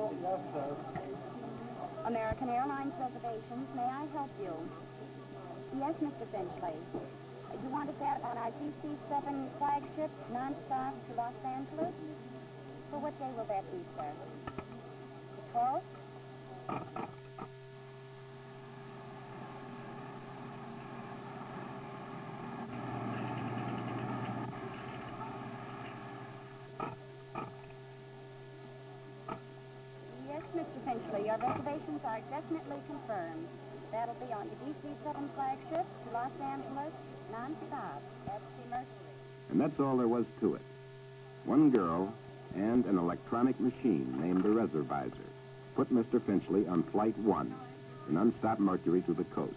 Yes, sir. American Airlines reservations, may I help you? Yes, Mr. Finchley. You want us out on our DC-7 flagship, non-stop to Los Angeles? For what day will that be, sir? The 12th? Yes, Mr. Finchley, your reservations are definitely confirmed. That'll be on the DC-7 flagship to Los Angeles, non-stop. That's the Mercury. And that's all there was to it. One girl and an electronic machine named the Reservisor put Mr. Finchley on Flight 1, a non-stop Mercury to the coast.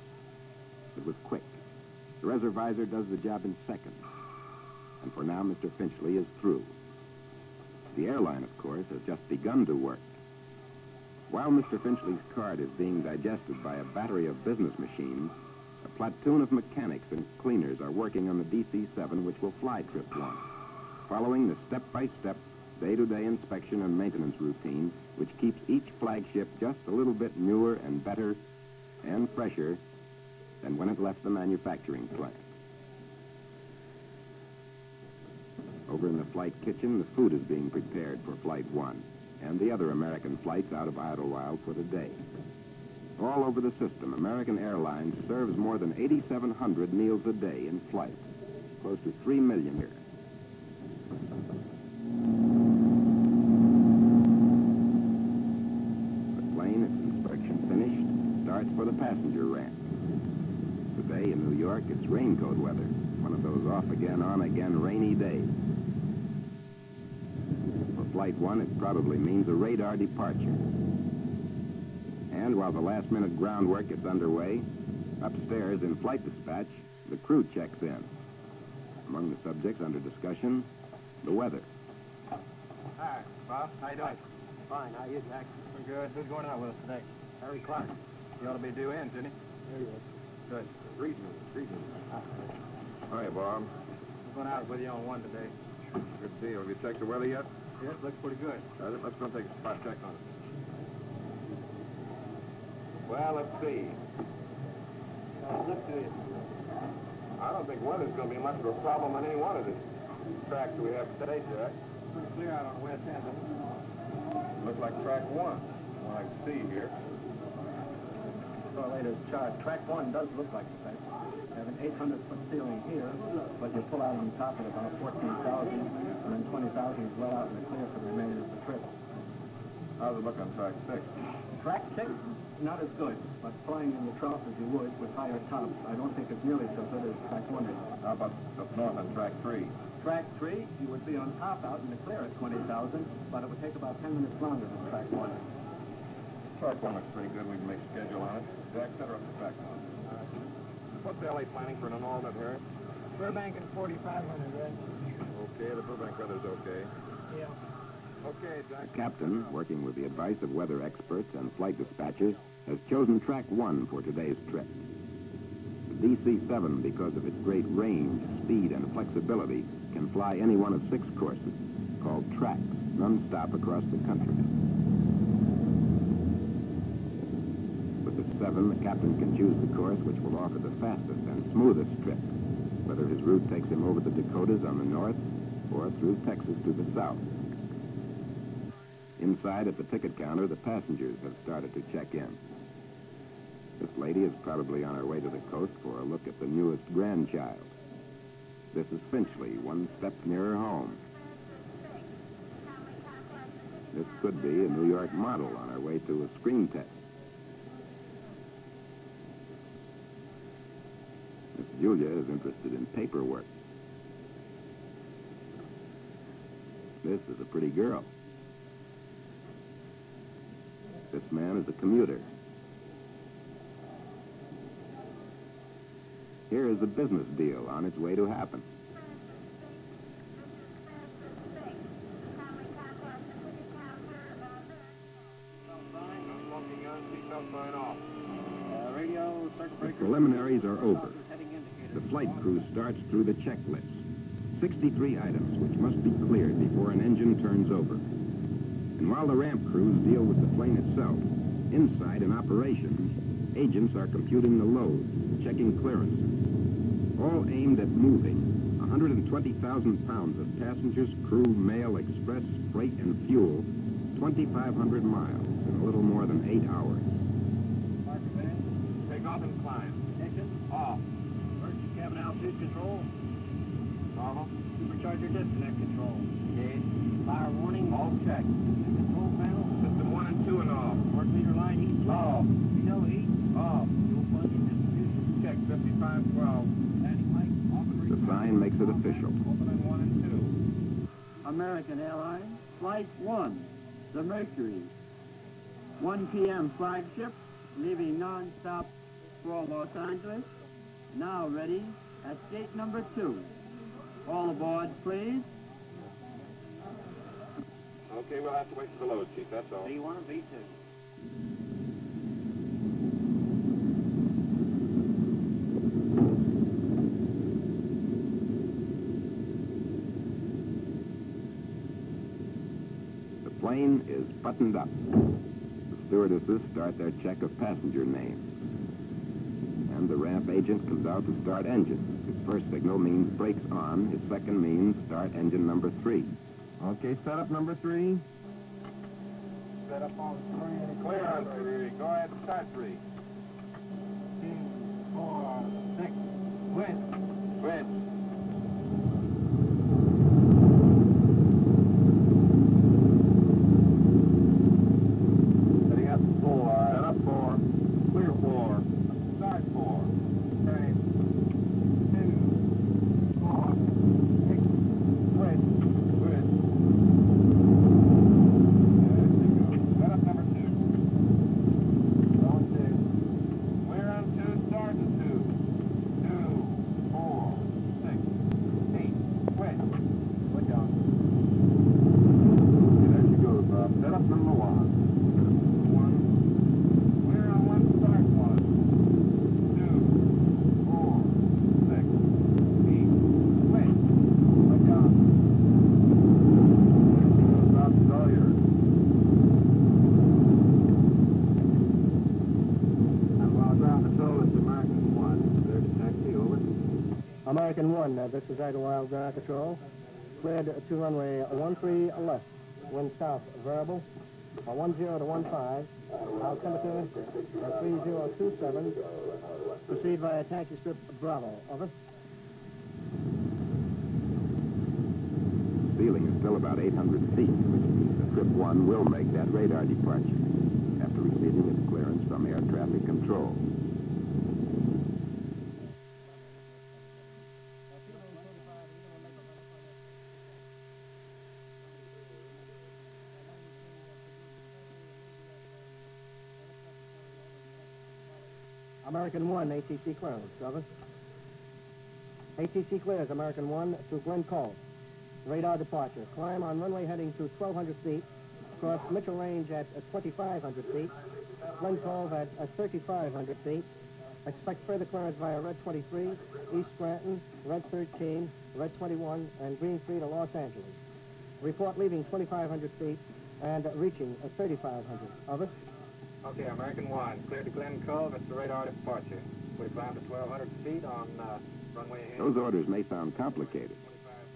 It was quick. The Reservisor does the job in seconds. And for now, Mr. Finchley is through. The airline, of course, has just begun to work. While Mr. Finchley's card is being digested by a battery of business machines, a platoon of mechanics and cleaners are working on the DC-7, which will fly Trip 1, following the step-by-step, day-to-day inspection and maintenance routine, which keeps each flagship just a little bit newer and better and fresher than when it left the manufacturing plant. Over in the flight kitchen, the food is being prepared for Flight 1 and the other American flights out of Idlewild for the day. All over the system, American Airlines serves more than 8,700 meals a day in flight, close to 3 million here. The plane, its inspection finished, starts for the passenger ramp. Today in New York, it's raincoat weather, one of those off-again, on-again rainy days. Flight 1, it probably means a radar departure. And while the last-minute groundwork is underway, upstairs in flight dispatch, the crew checks in. Among the subjects under discussion, the weather. Hi, Bob. How you doing? Fine. How are you, Jack? We're good. Who's going out with us today? Harry Clark. He ought to be due in, shouldn't he? There he is. Good. Greetings. Hi, Bob. We're going out with you on one today. Good deal. Have you checked the weather yet? Yeah, it looks pretty good. Let's go take a spot check on it. Well, let's see. Look to you. I don't think weather's going to be much of a problem on any one of the tracks we have today, Jack. Pretty clear out on the west end. Looks like track 1, what I can see here. Saw later chart. Track 1 does look like the same. You have an 800-foot ceiling here, but you pull out on top at about 14,000, and then 20,000 is well out in the clear for the remainder of the trip. How's it look on track 6? Track 6, not as good, but flying in the trough as you would with higher tops, I don't think it's nearly so good as track 1 is. How about up north on track 3? Track 3, you would be on top out in the clear at 20,000, but it would take about 10 minutes longer than track 1. Track 1 looks pretty good. We can make a schedule on it. Jack, set her up to track 1. What's LA planning for an all-net, Harry? Burbank and 4,500, right? Okay, the Burbank weather's okay. Yeah. Okay, Jack. The captain, working with the advice of weather experts and flight dispatchers, has chosen track 1 for today's trip. The DC-7, because of its great range, speed, and flexibility, can fly any one of 6 courses, called tracks, non-stop across the country. With the 7, the captain can choose the course which will offer the fastest and smoothest trip, whether his route takes him over the Dakotas on the north or through Texas to the south. Inside at the ticket counter, the passengers have started to check in. This lady is probably on her way to the coast for a look at the newest grandchild. This is Finchley, one step nearer home. This could be a New York model on her way to a screen test. Miss Julia is interested in paperwork. This is a pretty girl. This man is a commuter. Here is a business deal on its way to happen. The preliminaries are over. The flight crew starts through the checklist. 63 items which must be cleared before an engine turns over. And while the ramp crews deal with the plane itself, inside in operations, agents are computing the load, checking clearances, all aimed at moving 120,000 pounds of passengers, crew, mail, express, freight, and fuel 2,500 miles in a little more than 8 hours. Take off and climb. Ignition. Off. Emergency cabin altitude control. Normal. Supercharger disconnect control. Gauge. Fire warning. All checked. Control panel. System 1 and 2 and off. Work leader line heat. Off. No heat. Off. Fuel plunging distribution. Check 5512. Landing light. Off and The sign makes it official. Opening 1 and 2. American Airlines, Flight 1, the Mercury. 1 p.m. flagship, leaving non-stop for Los Angeles. Now ready at gate number 2. All aboard, please. Okay, we'll have to wait for the load, Chief, that's all. B1 or B2? The plane is buttoned up. The stewardesses start their check of passenger names. And the ramp agent comes out to start engine. His first signal means brakes on. His second means start engine number 3. Okay, setup number 3. Set up on 3. Clear on 3. Go ahead and start 3. 2, 4, 6. Switch. Switch. Setting up 4. Set up 4. Clear 4. Start 4. Okay. 2, 4, 6. Switch. Switch. Set up number 2. On 2. Clear on 2, start on 2. 2, 4, 6, 8. Switch. Switch on. Okay, there she goes, Bob. Set up number 1. 1. Clear on 1, start 1. 2, 4, 6, 8. Switch. Switch on. There she goes, Bob. It's all yours. I'm well ground patrol. It's American 1. Clear to taxi, over. American 1, this is Idlewild Ground Control. Cleared to runway 13 left. Wind south variable. 10 to 15. Altimeter 3027. Proceed via taxi strip Bravo. Over. Ceiling is still about 800 feet, which means that Trip 1 will make that radar departure after receiving its clearance from air traffic control. American 1, ATC clearance. Over. ATC clears American 1 to Glen Cove. Radar departure. Climb on runway heading to 1,200 feet. Cross Mitchell Range at 2,500 feet. Glen Cove at 3,500 feet. Expect further clearance via Red 23, East Scranton, Red 13, Red 21, and Green 3 to Los Angeles. Report leaving 2,500 feet and reaching 3,500. Over. Okay, American 1. Clear to Glen Cove. It's the radar departure. We climb to 1,200 feet on runway ahead. Those orders may sound complicated,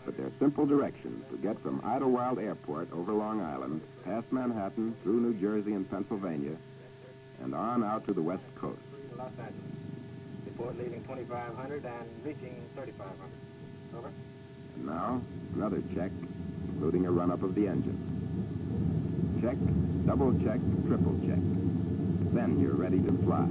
but they're simple directions to get from Idlewild Airport over Long Island, past Manhattan, through New Jersey and Pennsylvania, and on out to the West Coast. Los Angeles. Report leaving 2,500 and reaching 3,500. Over. And now, another check, including a run-up of the engine. Check, double check, triple check. Then you're ready to fly.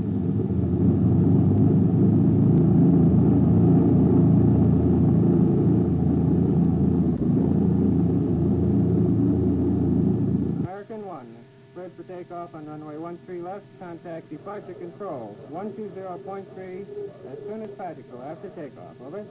American 1. Cleared for takeoff on runway 13 left. Contact departure control. 120.3 as soon as practical after takeoff. Over.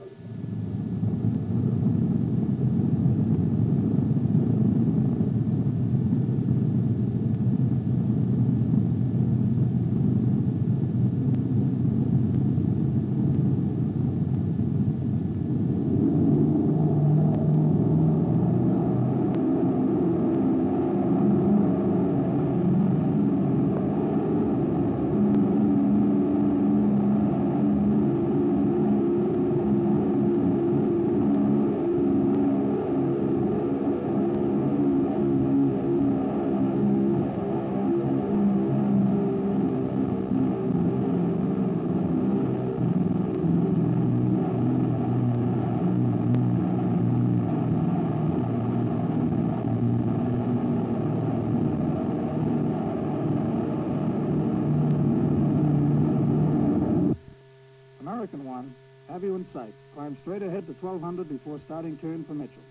Have you in sight. Climb straight ahead to 1200 before starting turn for Mitchell.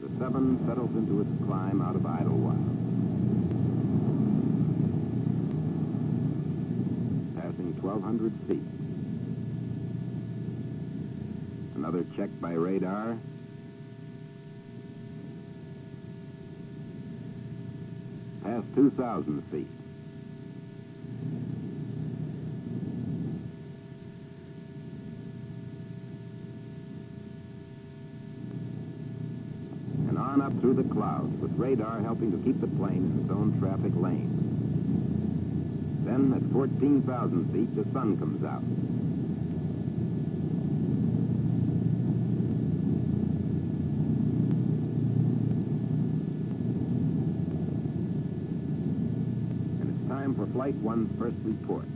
The 7 settles into its climb out of Idlewild. Passing 1,200 feet. Another check by radar. Past 2,000 feet. And on up through the clouds, with radar helping to keep the plane in its own traffic lane. Then, at 14,000 feet, the sun comes out. Time for Flight 1's first report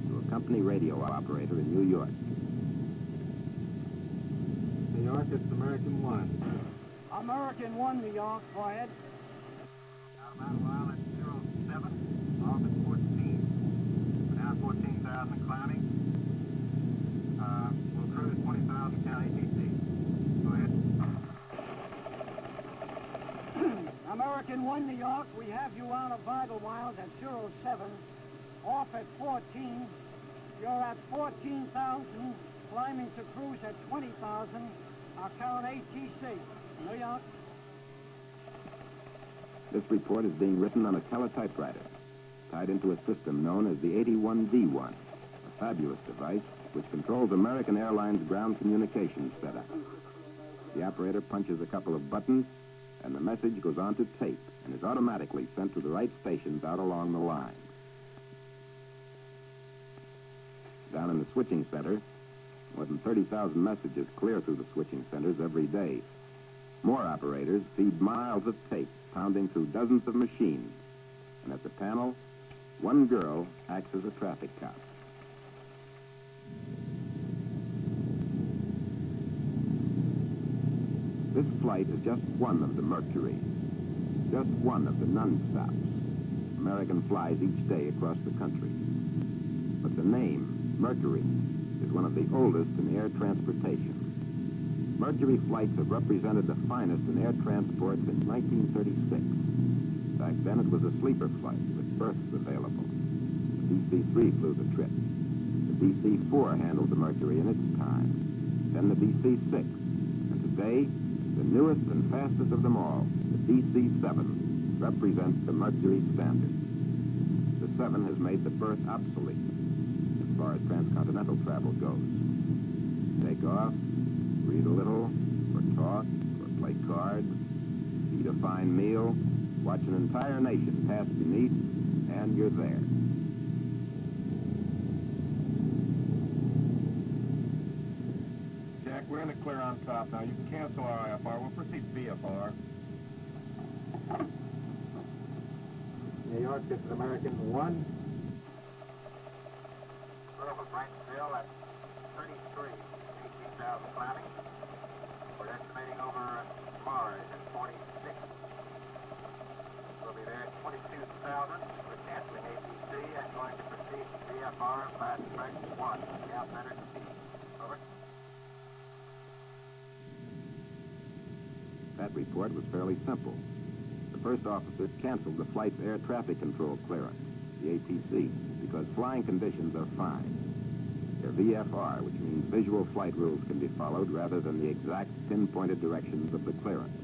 to a company radio operator in New York. New York, it's American 1. American 1, New York, quiet. Out of Idlewild at 07, off at 14. We're now 14,000 climbing. We'll cruise 20,000 count ATC. Go ahead. American 1, New York, we have you out of Idlewild at 07, off at 14. You're at 14,000, climbing to cruise at 20,000. I'll count ATC. New York. This report is being written on a teletypewriter, tied into a system known as the 81D1, a fabulous device which controls American Airlines ground communications setup. The operator punches a couple of buttons, and the message goes on to tape and is automatically sent to the right stations out along the line. Down in the switching center, more than 30,000 messages clear through the switching centers every day. More operators feed miles of tape, pounding through dozens of machines. And at the panel, one girl acts as a traffic cop. This flight is just one of the Mercury, just one of the non-stops American flies each day across the country. But the name, Mercury, is one of the oldest in air transportation. Mercury flights have represented the finest in air transport since 1936. Back then, it was a sleeper flight with berths available. The DC-3 flew the trip. The DC-4 handled the Mercury in its time. Then the DC-6. And today, the newest and fastest of them all, the DC-7, represents the Mercury standard. The 7 has made the berth obsolete as far as transcontinental travel goes. Take off, read a little, or talk, or play cards, eat a fine meal, watch an entire nation pass beneath, and you're there. Jack, we're in the clear on top now. You can cancel our IFR. We'll proceed VFR. New York, it's an American 1. We're over Brightonville at 33, 18,000 climbing. We're estimating over Mars at 46. We'll be there at 22,000. We're canceling ATC and going to proceed VFR fast track 1. Gap better to see. Over. That report was fairly simple. The first officer canceled the flight's air traffic control clearance, the ATC, because flying conditions are fine. They're VFR, which means visual flight rules can be followed rather than the exact pinpointed directions of the clearance.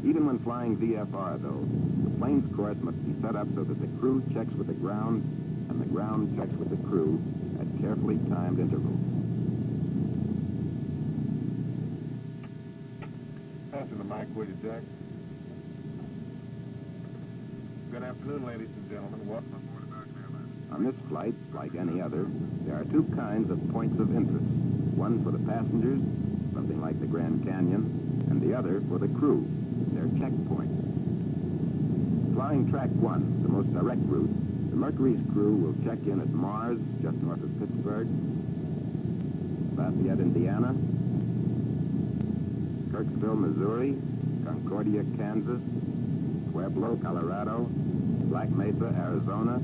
Even when flying VFR, though, the plane's course must be set up so that the crew checks with the ground and the ground checks with the crew at carefully timed intervals. Passing the mic, will you, Jack? Good afternoon, ladies and gentlemen. Welcome aboard American Airlines. On this flight, like any other, there are two kinds of points of interest. One for the passengers, something like the Grand Canyon, and the other for the crew, their checkpoints. Flying Track 1, the most direct route, the Mercury's crew will check in at Mars, just north of Pittsburgh, Lafayette, Indiana, Kirksville, Missouri, Concordia, Kansas, Pueblo, Colorado, Black Mesa, Arizona,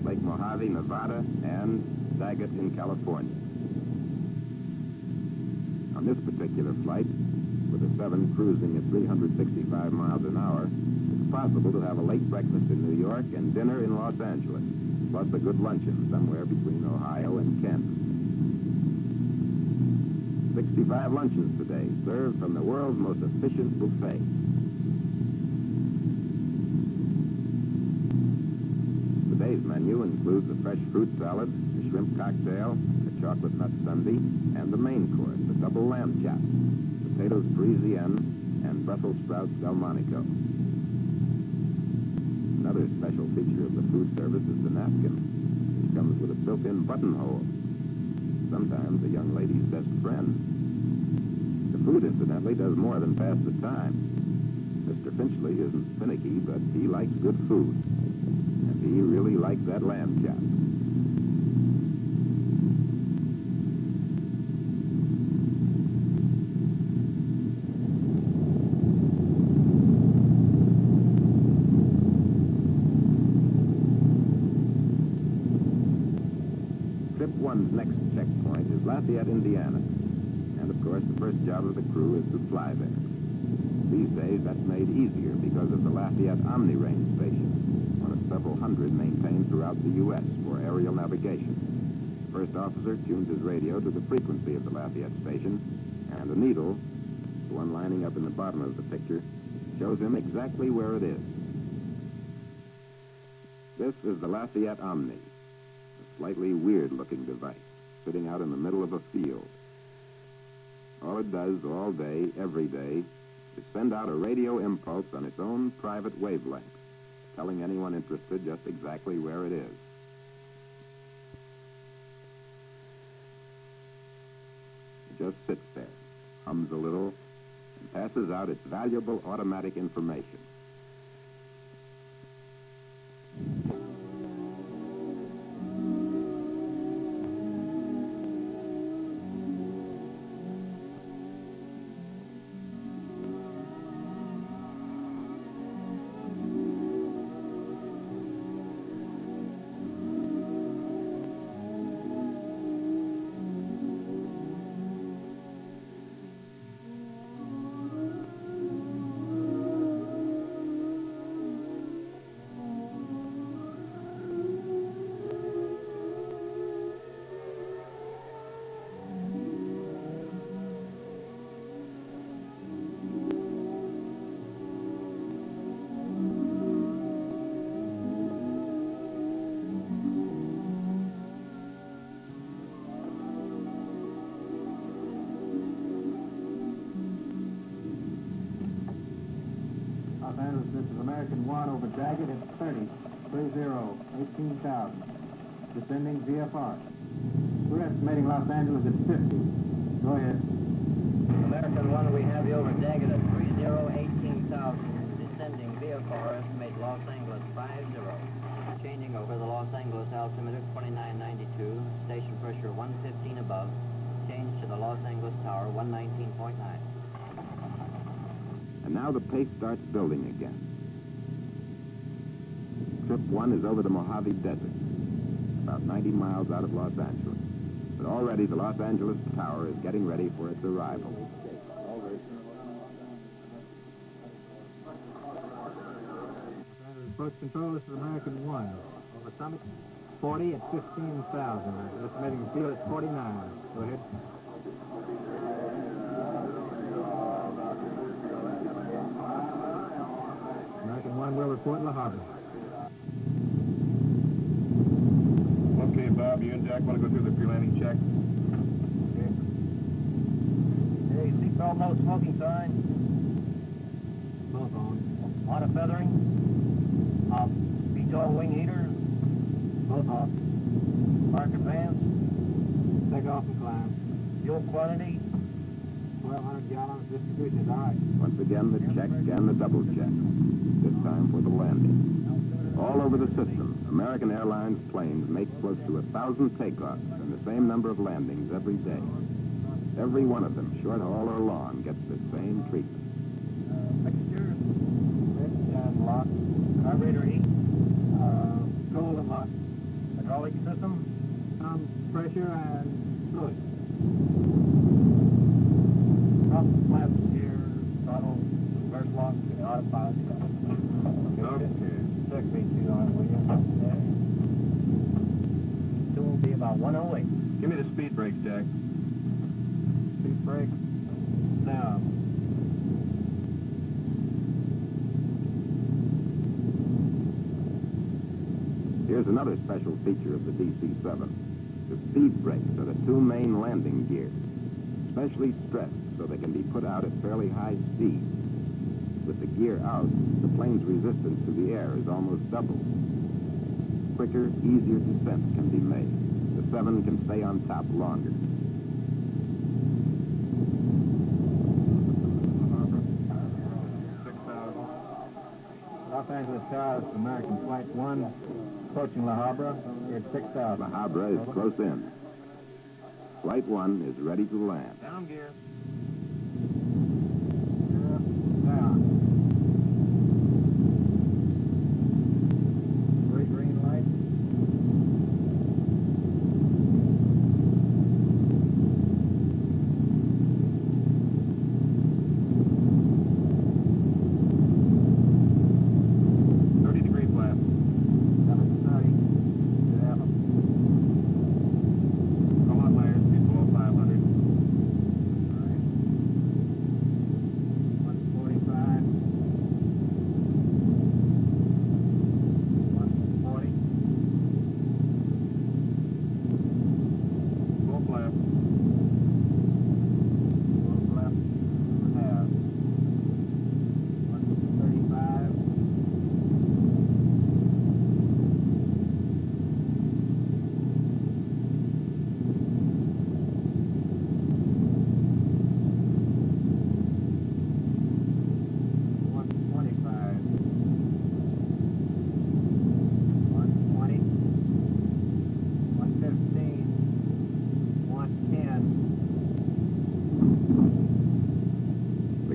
Lake Mojave, Nevada, and Daggett in California. On this particular flight, with the 7 cruising at 365 miles an hour, it's possible to have a late breakfast in New York and dinner in Los Angeles, plus a good luncheon somewhere between Ohio and Kansas. 65 luncheons today, served from the world's most efficient buffet. Today's menu includes a fresh fruit salad, a shrimp cocktail, a chocolate nut sundae, and the main course, a double lamb chop, potatoes Parisienne, and Brussels sprouts Delmonico. Another special feature of the food service is the napkin, which comes with a built-in buttonhole, sometimes a young lady's best friend. The food, incidentally, does more than pass the time. Mr. Finchley isn't finicky, but he likes good food. And he really likes that lamb chop. Trip 1's next checkpoint is Lafayette, Indiana. And, of course, the first job of the crew is to fly there. These days, that's made easier because of the Lafayette Omni-Range Station, one of several hundred maintained throughout the U.S. for aerial navigation. The first officer tunes his radio to the frequency of the Lafayette station, and a needle, the one lining up in the bottom of the picture, shows him exactly where it is. This is the Lafayette Omni, a slightly weird-looking device, sitting out in the middle of a field. All it does all day, every day, is send out a radio impulse on its own private wavelength, telling anyone interested just exactly where it is. It just sits there, hums a little, and passes out its valuable automatic information. Los Angeles, this is American 1 over Daggett at 30, 18,000. Descending VFR. We're estimating Los Angeles at 50. Go ahead. American 1, we have you over Daggett at 18,000. Descending VFR, estimate Los Angeles 50. Changing over the Los Angeles altimeter 2992, station pressure 115 above. Change to the Los Angeles Tower 119.9. And now the pace starts building again. Trip 1 is over the Mojave Desert, about 90 miles out of Los Angeles. But already the Los Angeles Tower is getting ready for its arrival. Approach control, this is American 1. Over Summit, 40 at 15,000. Estimating the field at 49. Go ahead. American 1 will report La Habra. Okay, Bob, you and Jack want to go through the pre-landing check? Hey, seatbelt no smoking sign. Both on. Auto feathering. VTOL wing heater. Both off. Park advance. Take off and climb. Fuel quantity. 1,200 gallons. Distribution is all right. Once again, the check and the double check, this time for the landing. All over the system, American Airlines planes make close to 1,000 takeoffs and the same number of landings every day. Every one of them, short haul or long, gets the same treatment. Fixtures. Switch and lock. Carburetor heat. Cold and hot. Hydraulic system. Pressure and fluid. brake. Now. Here's another special feature of the DC-7. The speed brakes are the two main landing gears, specially stressed so they can be put out at fairly high speed. With the gear out, the plane's resistance to the air is almost doubled. Quicker, easier descents can be made. The 7 can stay on top longer. Los Angeles Tower, American Flight 1, approaching La Habra, you're at 6,000. La Habra is close in. Flight 1 is ready to land. Down gear. Down. 3 green lights.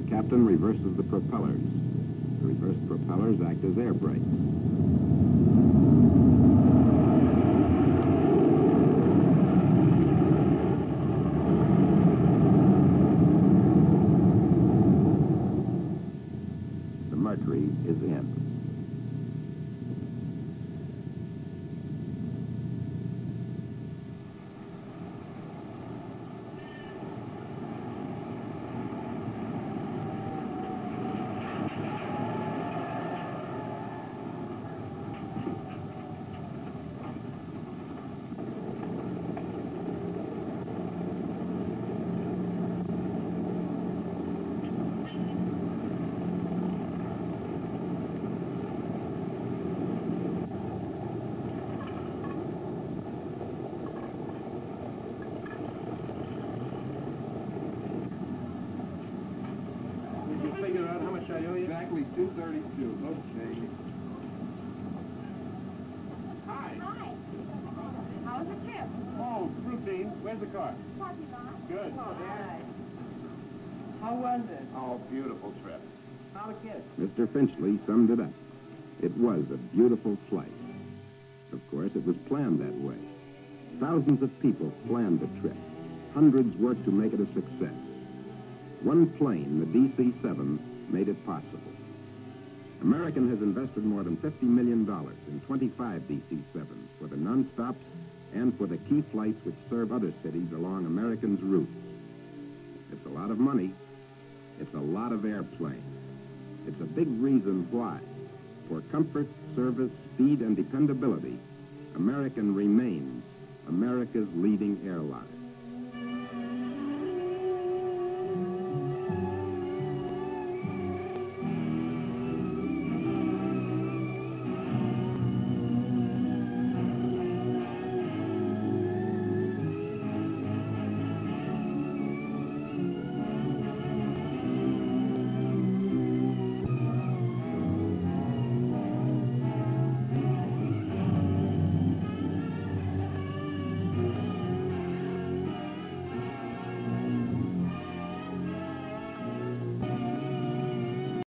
Captain reverses the propellers. The reversed propellers act as air brakes. The Mercury is in. Figure out how much I owe you? Exactly $232. Okay. Hi. Hi. How was the trip? Oh, routine. Where's the car? Parking lot. Good. Oh, nice. How was it? Oh, beautiful trip. How the kids? Mr. Finchley summed it up. It was a beautiful flight. Of course, it was planned that way. Thousands of people planned the trip. Hundreds worked to make it a success. One plane, the DC-7, made it possible. American has invested more than $50 million in 25 DC-7s for the non-stops and for the key flights which serve other cities along American's route. It's a lot of money. It's a lot of airplanes. It's a big reason why. For comfort, service, speed, and dependability, American remains America's leading airline.